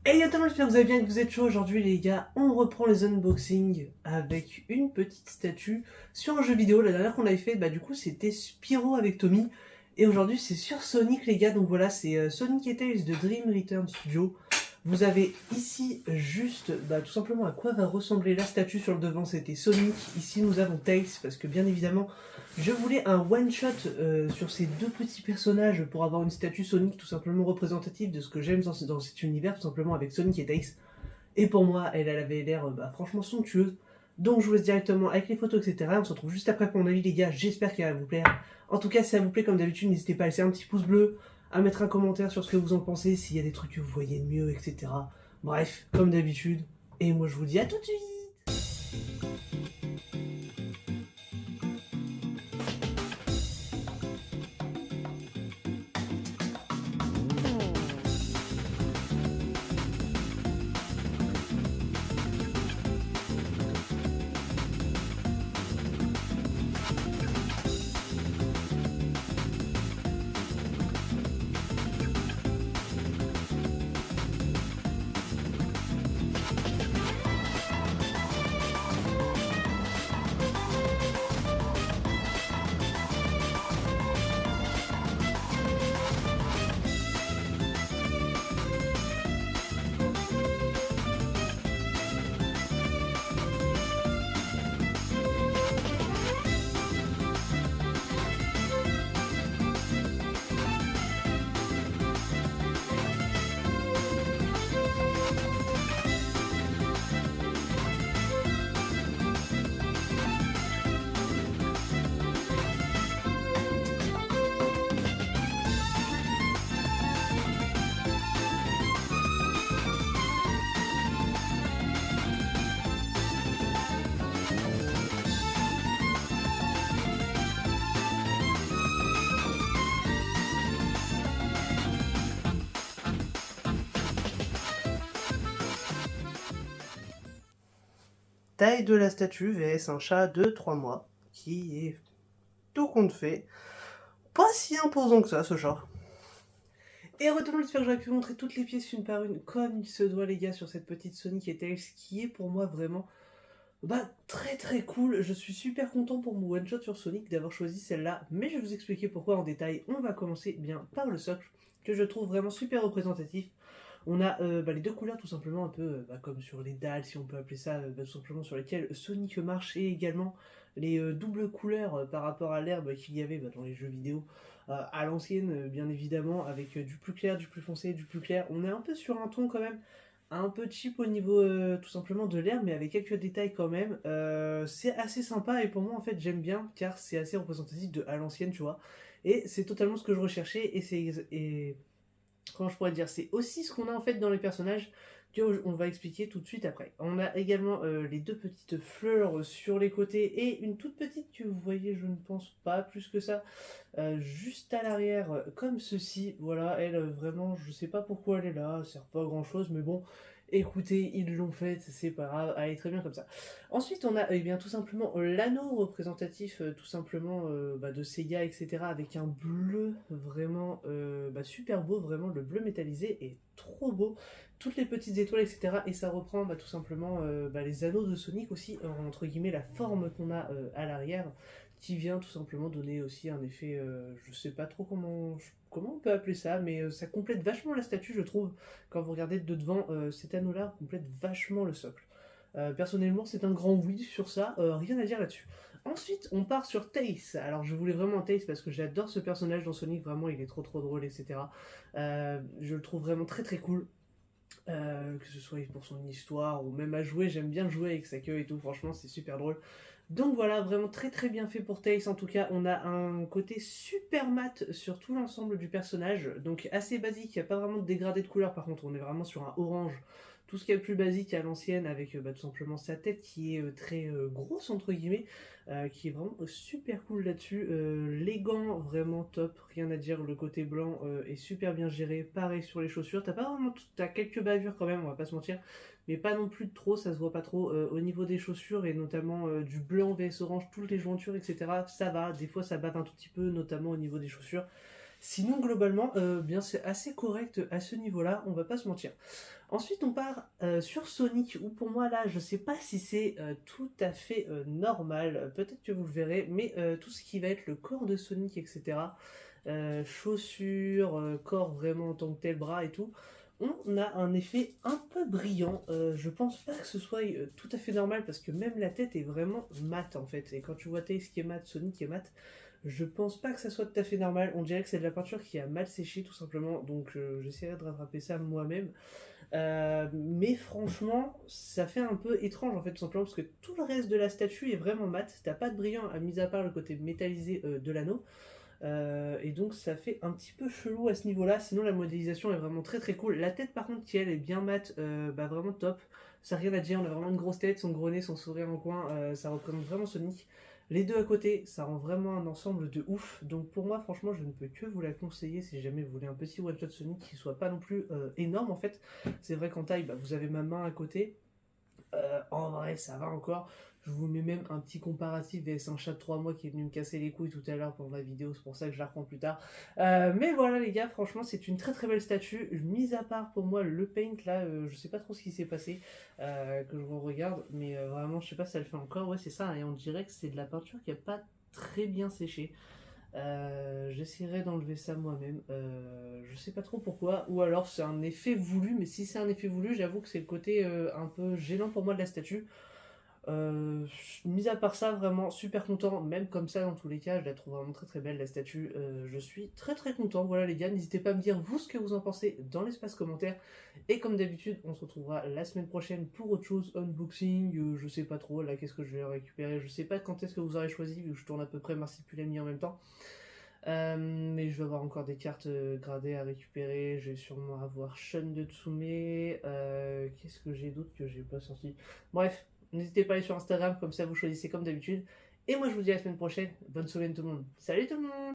Hey yo tout le monde, j'espère que vous allez bien, que vous êtes chaud aujourd'hui les gars. On reprend les unboxings avec une petite statue sur un jeu vidéo. La dernière qu'on avait fait, du coup c'était Spyro avec Tommy. Et aujourd'hui c'est sur Sonic les gars, donc voilà c'est Sonic et Tails de Dream Return Studio. Vous avez ici juste tout simplement à quoi va ressembler la statue. Sur le devant c'était Sonic, ici nous avons Tails parce que bien évidemment je voulais un one shot sur ces deux petits personnages pour avoir une statue Sonic tout simplement représentative de ce que j'aime dans cet univers, tout simplement avec Sonic et Tails. Et pour moi elle avait l'air franchement somptueuse. Donc je vous laisse directement avec les photos, etc. On se retrouve juste après pour mon avis les gars, j'espère qu'elle va vous plaire. En tout cas si ça vous plaît comme d'habitude, n'hésitez pas à laisser un petit pouce bleu, à mettre un commentaire sur ce que vous en pensez, s'il y a des trucs que vous voyez de mieux, etc. Bref, comme d'habitude. Et moi je vous dis à tout de suite. Taille de la statue vs un chat de 3 mois, qui est tout compte fait. Pas si imposant que ça, ce chat. Et retournons, j'espère que j'aurais pu montrer toutes les pièces une par une, comme il se doit les gars, sur cette petite Sonic et Tails, qui est pour moi vraiment très très cool. Je suis super content pour mon one shot sur Sonic d'avoir choisi celle-là, mais je vais vous expliquer pourquoi en détail. On va commencer bien par le socle, que je trouve vraiment super représentatif. On a les deux couleurs tout simplement un peu comme sur les dalles, si on peut appeler ça, tout simplement sur lesquelles Sonic marche, et également les doubles couleurs par rapport à l'herbe qu'il y avait dans les jeux vidéo à l'ancienne, bien évidemment, avec du plus clair, du plus foncé, du plus clair. On est un peu sur un ton quand même un peu cheap au niveau tout simplement de l'herbe, mais avec quelques détails quand même. C'est assez sympa et pour moi en fait j'aime bien car c'est assez représentatif de à l'ancienne, tu vois. Et c'est totalement ce que je recherchais et comment je pourrais dire, c'est aussi ce qu'on a en fait dans les personnages que on va expliquer tout de suite après. On a également les deux petites fleurs sur les côtés et une toute petite que vous voyez, je ne pense pas plus que ça, juste à l'arrière, comme ceci. Voilà, elle vraiment, je sais pas pourquoi elle est là, elle sert pas à grand chose, mais bon, écoutez, ils l'ont faite, c'est pas grave, elle est très bien comme ça. Ensuite, on a bien tout simplement l'anneau représentatif, tout simplement de Sega, etc., avec un bleu vraiment super beau, vraiment le bleu métallisé est trop beau. Toutes les petites étoiles, etc., et ça reprend tout simplement les anneaux de Sonic aussi, entre guillemets, la forme qu'on a à l'arrière qui vient tout simplement donner aussi un effet, je sais pas trop comment on peut appeler ça, mais ça complète vachement la statue, je trouve. Quand vous regardez de devant, cet anneau-là complète vachement le socle. Personnellement, c'est un grand oui sur ça, rien à dire là-dessus. Ensuite, on part sur Tails. Alors, je voulais vraiment Tails parce que j'adore ce personnage dans Sonic, vraiment, il est trop trop drôle, etc. Je le trouve vraiment très très cool. Que ce soit pour son histoire ou même à jouer, j'aime bien jouer avec sa queue et tout, franchement c'est super drôle. Donc voilà, vraiment très très bien fait pour Tails. En tout cas, on a un côté super mat sur tout l'ensemble du personnage, donc assez basique, il n'y a pas vraiment de dégradé de couleur. Par contre, on est vraiment sur un orange, tout ce qui est le plus basique à l'ancienne, avec tout simplement sa tête qui est très grosse entre guillemets, qui est vraiment super cool là-dessus. Les gants, vraiment top, rien à dire, le côté blanc est super bien géré. Pareil sur les chaussures, t'as pas vraiment t'as quelques bavures quand même, on va pas se mentir, mais pas non plus de trop, ça se voit pas trop au niveau des chaussures, et notamment du blanc vs orange, toutes les jointures, etc. Ça va, des fois ça bave un tout petit peu, notamment au niveau des chaussures. Sinon, globalement, bien c'est assez correct à ce niveau-là, on va pas se mentir. Ensuite, on part sur Sonic, où pour moi là, je sais pas si c'est tout à fait normal, peut-être que vous le verrez, mais tout ce qui va être le corps de Sonic, etc., chaussures, corps vraiment en tant que tel, bras et tout, on a un effet un peu brillant. Je pense pas que ce soit tout à fait normal, parce que même la tête est vraiment mate en fait, et quand tu vois Tails qui est mat, Sonic qui est mat, je pense pas que ça soit tout à fait normal. On dirait que c'est de la peinture qui a mal séché tout simplement, donc j'essaierai de rattraper ça moi-même. Mais franchement, ça fait un peu étrange en fait, tout simplement parce que tout le reste de la statue est vraiment mat. T'as pas de brillant, à mis à part le côté métallisé de l'anneau. Et donc ça fait un petit peu chelou à ce niveau-là. Sinon, la modélisation est vraiment très très cool. La tête, par contre, qui elle est bien mat, bah vraiment top. Ça rien à dire, on a vraiment une grosse tête, son gros nez, son sourire en coin, ça représente vraiment Sonic. Les deux à côté, ça rend vraiment un ensemble de ouf. Donc pour moi, franchement, je ne peux que vous la conseiller si jamais vous voulez un petit one-shot Sonic qui soit pas non plus énorme en fait. C'est vrai qu'en taille, bah, vous avez ma main à côté. En vrai, ça va encore. Je vous mets même un petit comparatif vs un chat de 3 mois qui est venu me casser les couilles tout à l'heure pendant la vidéo, c'est pour ça que je la reprends plus tard. Mais voilà les gars, franchement c'est une très très belle statue. Mis à part pour moi le paint là, je sais pas trop ce qui s'est passé, que je regarde, mais vraiment je sais pas si ça le fait encore. Ouais c'est ça, et on dirait que c'est de la peinture qui a pas très bien séché. J'essaierai d'enlever ça moi-même. Je sais pas trop pourquoi. Ou alors c'est un effet voulu, mais si c'est un effet voulu, j'avoue que c'est le côté un peu gênant pour moi de la statue. Euh, Mis à part ça, vraiment super content. Même comme ça, dans tous les cas, je la trouve vraiment très très belle la statue. Je suis très très content. Voilà les gars, n'hésitez pas à me dire vous ce que vous en pensez dans l'espace commentaire. Et comme d'habitude, on se retrouvera la semaine prochaine pour autre chose, unboxing. Je sais pas trop là, qu'est-ce que je vais récupérer. Je sais pas quand est-ce que vous aurez choisi, vu que je tourne à peu près Marsupilami en même temps. Mais je vais avoir encore des cartes gradées à récupérer. Je vais sûrement avoir Shun de Tsume. Qu'est-ce que j'ai d'autre que j'ai pas sorti? Bref, n'hésitez pas à aller sur Instagram, comme ça vous choisissez comme d'habitude. Et moi je vous dis à la semaine prochaine. Bonne semaine tout le monde. Salut tout le monde!